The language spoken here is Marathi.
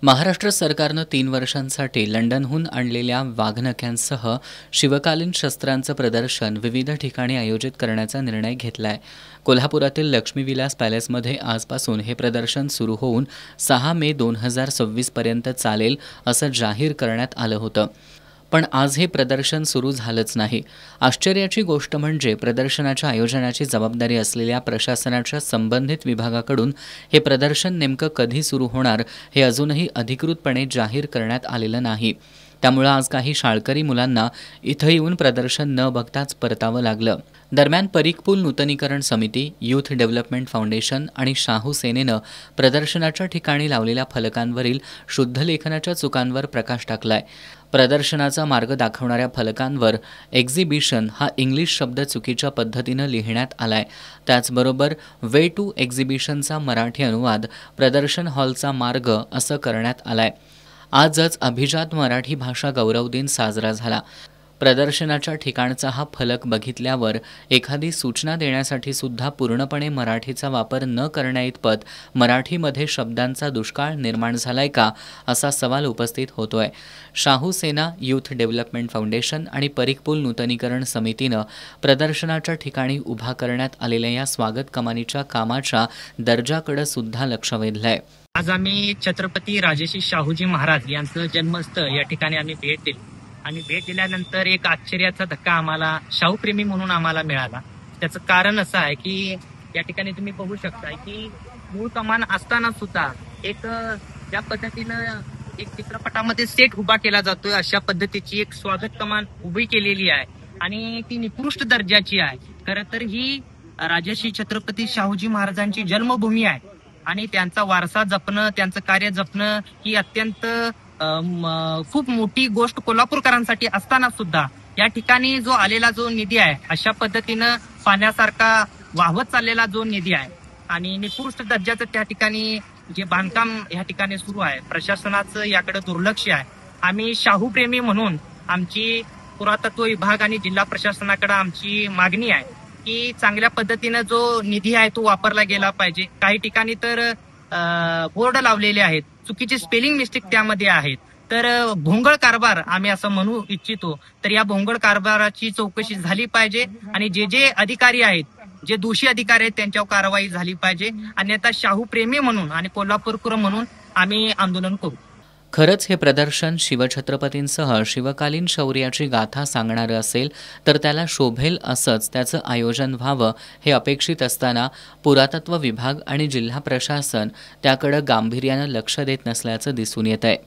महाराष्ट्र सरकारनं 3 वर्षांसाठी लंडनहून आणलेल्या वाघनख्यांसह शिवकालीन शस्त्रांचं प्रदर्शन विविध ठिकाणी आयोजित करण्याचा निर्णय घेतलाय। कोल्हापुरातील लक्ष्मीविलास पॅलेसमध्ये आजपासून हे प्रदर्शन सुरू होऊन 6 मे 2026 पर्यंत चालेल असं जाहीर करण्यात आलं होतं। पण आज हे प्रदर्शन सुरू झालंच नाही। आश्चर्याची गोष्ट म्हणजे प्रदर्शनाच्या आयोजनाची जबाबदारी असलेल्या प्रशासनाच्या संबंधित विभागाकडून हे प्रदर्शन नेमकं कधी सुरू होणार हे अजूनही अधिकृतपणे जाहीर करण्यात आलेलं नाही। त्यामुळे आज काही शाळकरी मुलांना इथं येऊन प्रदर्शन न बघताच परतावं लागलं। दरम्यान परीघपूल नूतनीकरण समिती, यूथ डेव्हलपमेंट फाउंडेशन आणि शाहू सेनेनं प्रदर्शनाच्या ठिकाणी लावलेल्या फलकांवरील शुद्धलेखनाच्या चुकांवर प्रकाश टाकलाय। प्रदर्शनाचा मार्ग दाखवणाऱ्या फलकांवर एक्झिबिशन हा इंग्लिश शब्द चुकीच्या पद्धतीनं लिहिण्यात आलाय। त्याचबरोबर वे टू एक्झिबिशनचा मराठी अनुवाद प्रदर्शन हॉलचा मार्ग असं करण्यात आलाय। आजच अभिजात मराठी भाषा गौरव दिन साजरा झाला। प्रदर्शनाच्या ठिकाणचा हा फलक बघितल्यावर एखादी सूचना देण्यासाठी सुद्धा पूर्णपणे मराठीचा वापर न करण्याइतपत मराठीमध्ये शब्दांचा दुष्काळ निर्माण झालाय का असा सवाल उपस्थित होतोय। शाहू सेना, यूथ डेव्हलपमेंट फाउंडेशन आणि परीघपूल नूतनीकरण समितीनं प्रदर्शनाच्या ठिकाणी उभा करण्यात आलेल्या या स्वागत कमानीच्या कामाच्या दर्जाकडे सुद्धा लक्ष वेधलंय। आज आम्ही छत्रपती राजर्षी शाहूजी महाराज यांचं जन्मस्थळ या ठिकाणी आम्ही भेट दिली आणि भेट दिल्यानंतर एक आश्चर्याचा धक्का आम्हाला शाहूप्रेमी म्हणून आम्हाला मिळाला। त्याचं कारण असं आहे की या ठिकाणी तुम्ही बघू शकता की मूळ कमान असताना सुद्धा एक ज्या पद्धतीनं एक चित्रपटामध्ये सेट उभा केला जातोय अशा पद्धतीची एक स्वागत कमान उभी केलेली आहे आणि ती निकृष्ट दर्जाची आहे। खरं तर ही राजर्षी छत्रपती शाहूजी महाराजांची जन्मभूमी आहे आणि त्यांचा वारसा जपणं, त्यांचं कार्य जपणं ही अत्यंत खूप मोठी गोष्ट कोल्हापूरकरांसाठी असताना सुद्धा या ठिकाणी जो आलेला जो निधी आहे अशा पद्धतीनं पाण्यासारखा वाहत चाललेला जो निधी आहे आणि निकृष्ट दर्जाचं त्या ठिकाणी जे बांधकाम या ठिकाणी सुरू आहे, प्रशासनाचं याकडे दुर्लक्ष आहे। आम्ही शाहूप्रेमी म्हणून आमची पुरातत्व विभाग आणि जिल्हा प्रशासनाकडे आमची मागणी आहे की चांगल्या पद्धतीनं जो निधी आहे तो वापरला गेला पाहिजे। काही ठिकाणी तर बोर्ड लावलेले आहेत, चुकीचे स्पेलिंग मिस्टेक त्यामध्ये आहेत, तर भोंगळ कारभार आम्ही असं म्हणू इच्छितो। तर या भोंगळ कारभाराची चौकशी झाली पाहिजे आणि जे अधिकारी आहेत, जे दोषी अधिकारी आहेत त्यांच्यावर कारवाई झाली पाहिजे, अन्यथा शाहूप्रेमी म्हणून आणि कोल्हापूरकर म्हणून आम्ही आंदोलन करू। खरंच हे प्रदर्शन शिवछत्रपतींसह शिवकालीन शौर्याची गाथा सांगणारं असेल तर त्याला शोभेल असंच त्याचं आयोजन व्हावं हे अपेक्षित असताना पुरातत्व विभाग आणि जिल्हा प्रशासन त्याकडे गांभीर्यानं लक्ष देत नसल्याचं दिसून येतंय।